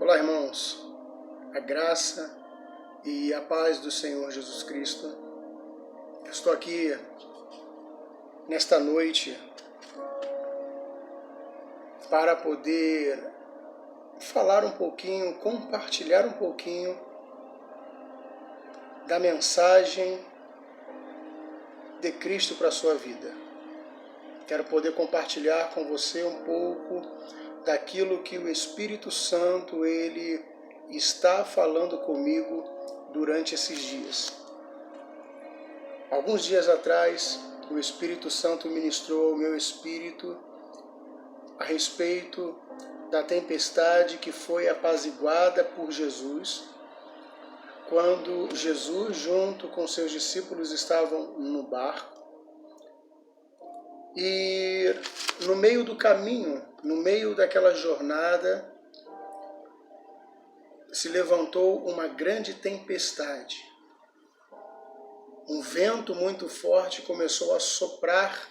Olá, irmãos, a graça e a paz do Senhor Jesus Cristo. Eu estou aqui nesta noite para poder falar um pouquinho, compartilhar um pouquinho da mensagem de Cristo para a sua vida. Quero poder compartilhar com você um pouco daquilo que o Espírito Santo ele está falando comigo durante esses dias. Alguns dias atrás, o Espírito Santo ministrou ao meu espírito a respeito da tempestade que foi apaziguada por Jesus, quando Jesus, junto com seus discípulos, estavam no barco. E no meio do caminho, no meio daquela jornada, se levantou uma grande tempestade. Um vento muito forte começou a soprar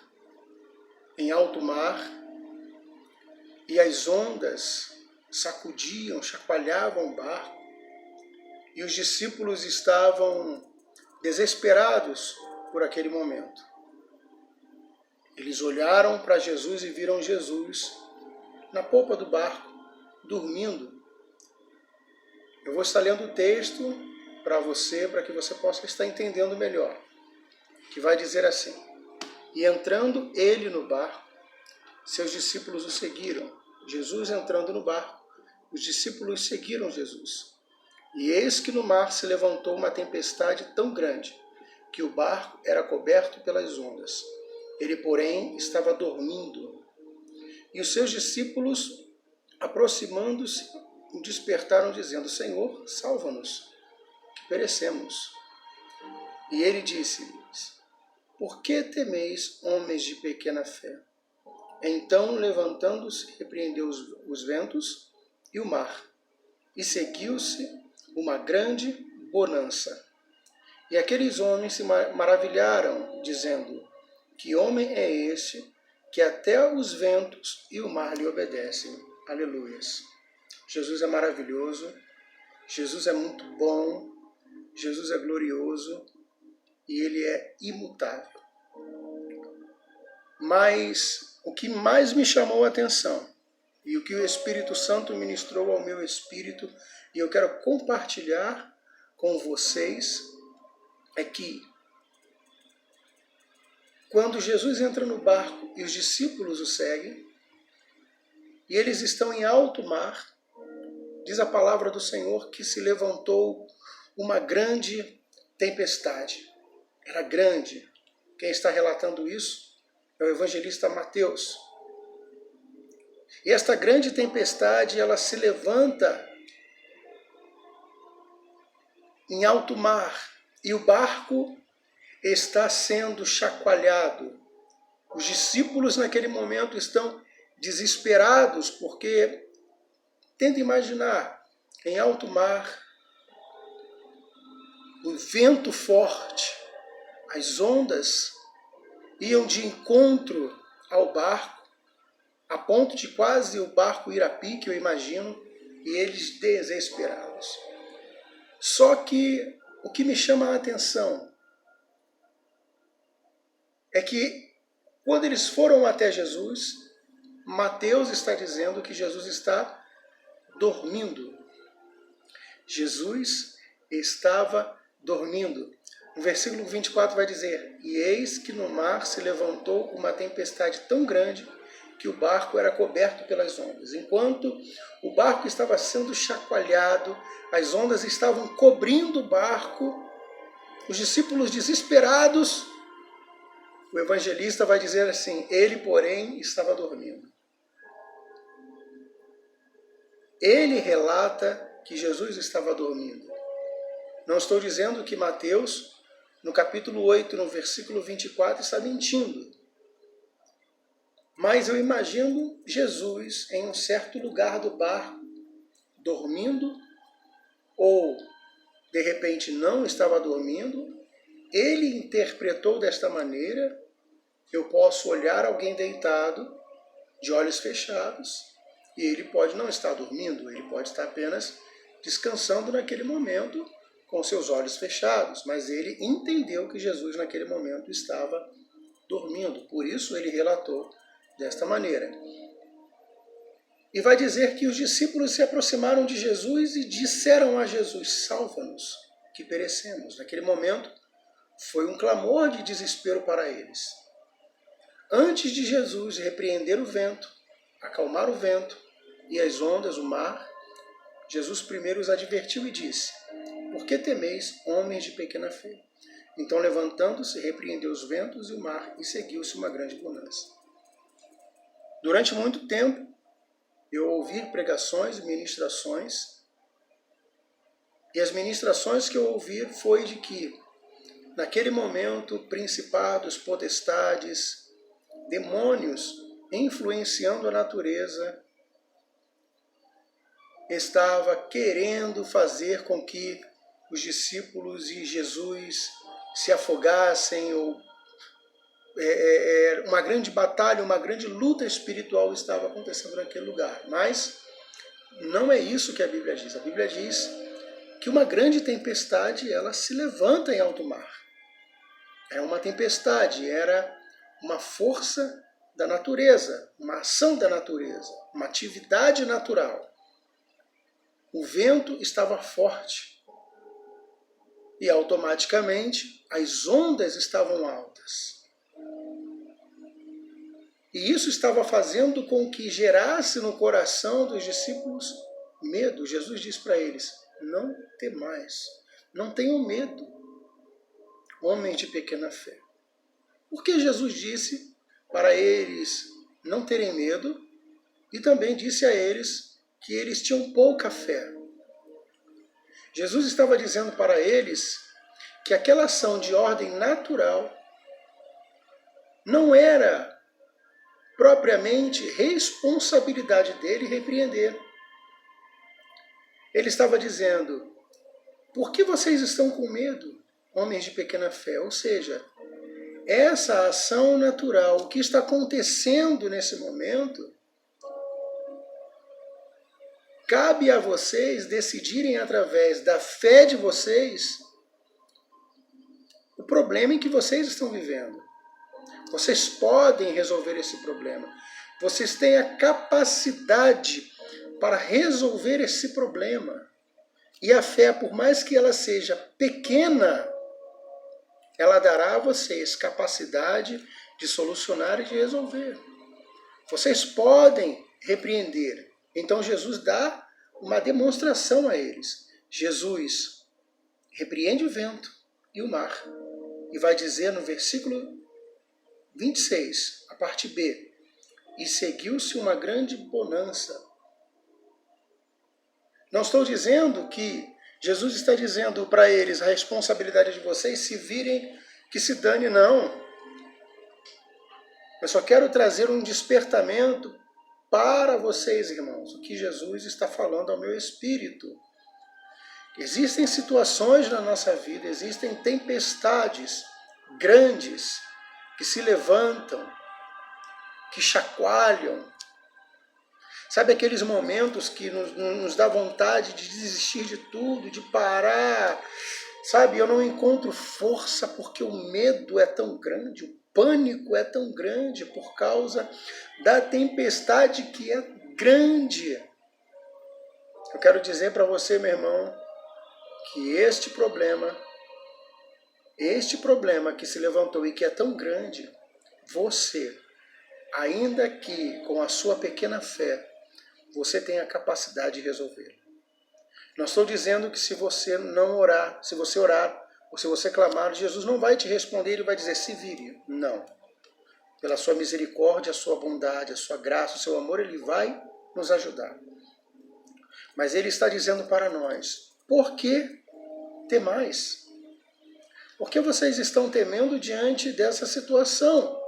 em alto mar e as ondas sacudiam, chacoalhavam o barco e os discípulos estavam desesperados por aquele momento. Eles olharam para Jesus e viram Jesus na polpa do barco, dormindo. Eu vou estar lendo o texto para você, para que você possa estar entendendo melhor. Que vai dizer assim: E entrando ele no barco, seus discípulos o seguiram. Jesus entrando no barco, os discípulos seguiram Jesus. E eis que no mar se levantou uma tempestade tão grande, que o barco era coberto pelas ondas. Ele, porém, estava dormindo. E os seus discípulos, aproximando-se, o despertaram, dizendo: Senhor, salva-nos, que perecemos. E ele disse-lhes: Por que temeis, homens de pequena fé? Então, levantando-se, repreendeu os ventos e o mar, e seguiu-se uma grande bonança. E aqueles homens se maravilharam, dizendo: Que homem é este, que até os ventos e o mar lhe obedecem? Aleluias. Jesus é maravilhoso, Jesus é muito bom, Jesus é glorioso e Ele é imutável. Mas o que mais me chamou a atenção e o que o Espírito Santo ministrou ao meu espírito e eu quero compartilhar com vocês é que quando Jesus entra no barco e os discípulos o seguem, e eles estão em alto mar, diz a palavra do Senhor que se levantou uma grande tempestade. Era grande. Quem está relatando isso é o evangelista Mateus. E esta grande tempestade, ela se levanta em alto mar, e o barco está sendo chacoalhado. Os discípulos naquele momento estão desesperados, porque tenta imaginar, em alto mar, o vento forte, as ondas iam de encontro ao barco, a ponto de quase o barco ir a pique, eu imagino, e eles desesperados. Só que o que me chama a atenção é que quando eles foram até Jesus, Mateus está dizendo que Jesus está dormindo. Jesus estava dormindo. No versículo 24 vai dizer: E eis que no mar se levantou uma tempestade tão grande que o barco era coberto pelas ondas. Enquanto o barco estava sendo chacoalhado, as ondas estavam cobrindo o barco, os discípulos desesperados, o evangelista vai dizer assim: ele, porém, estava dormindo. Ele relata que Jesus estava dormindo. Não estou dizendo que Mateus, no capítulo 8, no versículo 24, está mentindo. Mas eu imagino Jesus em um certo lugar do barco, dormindo, ou de repente não estava dormindo. Ele interpretou desta maneira: eu posso olhar alguém deitado, de olhos fechados, E ele pode não estar dormindo, ele pode estar apenas descansando naquele momento com seus olhos fechados, mas ele entendeu que Jesus naquele momento estava dormindo, por isso ele relatou desta maneira. E vai dizer que os discípulos se aproximaram de Jesus e disseram a Jesus: salva-nos, que perecemos. Naquele momento foi um clamor de desespero para eles. Antes de Jesus repreender o vento, acalmar o vento e as ondas, o mar, Jesus primeiro os advertiu e disse: por que temeis, homens de pequena fé? Então, levantando-se, repreendeu os ventos e o mar, e seguiu-se uma grande bonança. Durante muito tempo, eu ouvi pregações e ministrações, e as ministrações que eu ouvi foi de que, naquele momento, principados, potestades, demônios influenciando a natureza, estava querendo fazer com que os discípulos e Jesus se afogassem, ou uma grande batalha, uma grande luta espiritual estava acontecendo naquele lugar. Mas não é isso que a Bíblia diz. A Bíblia diz que uma grande tempestade, ela se levanta em alto mar. É uma tempestade, era uma força da natureza, uma ação da natureza, uma atividade natural. O vento estava forte e automaticamente as ondas estavam altas. E isso estava fazendo com que gerasse no coração dos discípulos medo. Jesus diz para eles: não temais, não tenham medo, homens de pequena fé. Porque Jesus disse para eles não terem medo e também disse a eles que eles tinham pouca fé. Jesus estava dizendo para eles que aquela ação de ordem natural não era propriamente responsabilidade dele repreender. Ele estava dizendo: por que vocês estão com medo, homens de pequena fé? Ou seja, essa ação natural, o que está acontecendo nesse momento, cabe a vocês decidirem através da fé de vocês o problema em que vocês estão vivendo. Vocês podem resolver esse problema. Vocês têm a capacidade para resolver esse problema. E a fé, por mais que ela seja pequena, ela dará a vocês capacidade de solucionar e de resolver. Vocês podem repreender. Então Jesus dá uma demonstração a eles. Jesus repreende o vento e o mar. E vai dizer no versículo 26, a parte B: e seguiu-se uma grande bonança. Não estou dizendo que Jesus está dizendo para eles: a responsabilidade de vocês, se virem que se dane, não. Eu só quero trazer um despertamento para vocês, irmãos, o que Jesus está falando ao meu espírito. Existem situações na nossa vida, existem tempestades grandes que se levantam, que chacoalham. Sabe aqueles momentos que nos dá vontade de desistir de tudo, de parar? Sabe, eu não encontro força porque o medo é tão grande, o pânico é tão grande por causa da tempestade que é grande. Eu quero dizer para você, meu irmão, que este problema que se levantou e que é tão grande, você, ainda que com a sua pequena fé, você tem a capacidade de resolver. Não estou dizendo que se você não orar, se você orar, ou se você clamar, Jesus não vai te responder, ele vai dizer: se vire. Não. Pela sua misericórdia, a sua bondade, a sua graça, o seu amor, ele vai nos ajudar. Mas ele está dizendo para nós: por que temais? Por que vocês estão temendo diante dessa situação?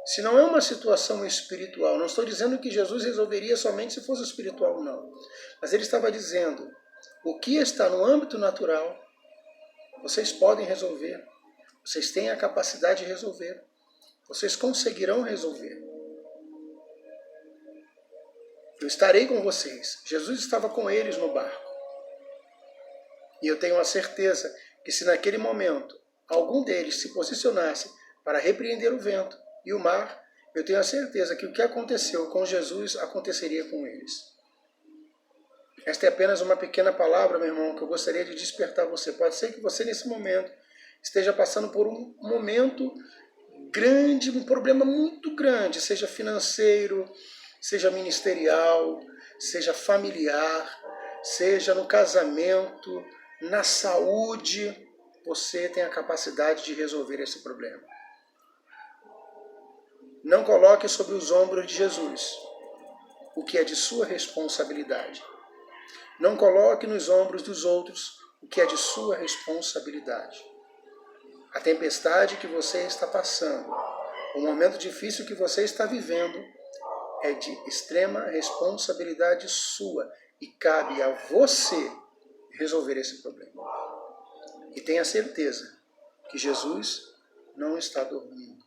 Se não é uma situação espiritual, não estou dizendo que Jesus resolveria somente se fosse espiritual, não. Mas ele estava dizendo: o que está no âmbito natural, vocês podem resolver. Vocês têm a capacidade de resolver. Vocês conseguirão resolver. Eu estarei com vocês. Jesus estava com eles no barco. E eu tenho a certeza que se naquele momento algum deles se posicionasse para repreender o vento e o mar, eu tenho a certeza que o que aconteceu com Jesus aconteceria com eles. Esta é apenas uma pequena palavra, meu irmão, que eu gostaria de despertar você. Pode ser que você, nesse momento, esteja passando por um momento grande, um problema muito grande, seja financeiro, seja ministerial, seja familiar, seja no casamento, na saúde. Você tem a capacidade de resolver esse problema. Não coloque sobre os ombros de Jesus o que é de sua responsabilidade. Não coloque nos ombros dos outros o que é de sua responsabilidade. A tempestade que você está passando, o momento difícil que você está vivendo, é de extrema responsabilidade sua e cabe a você resolver esse problema. E tenha certeza que Jesus não está dormindo.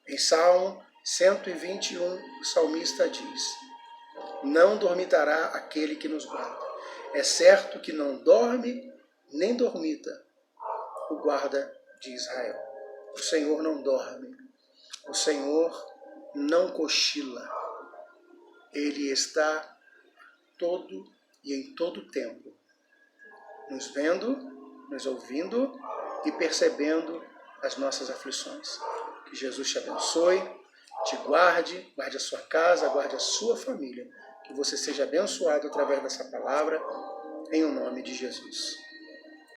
Em Salmo 121, o salmista diz: não dormitará aquele que nos guarda. É certo que não dorme nem dormita o guarda de Israel. O Senhor não dorme. O Senhor não cochila. Ele está todo e em todo tempo nos vendo, nos ouvindo e percebendo as nossas aflições. Que Jesus te abençoe, te guarde, guarde a sua casa, guarde a sua família. Que você seja abençoado através dessa palavra, em o nome de Jesus.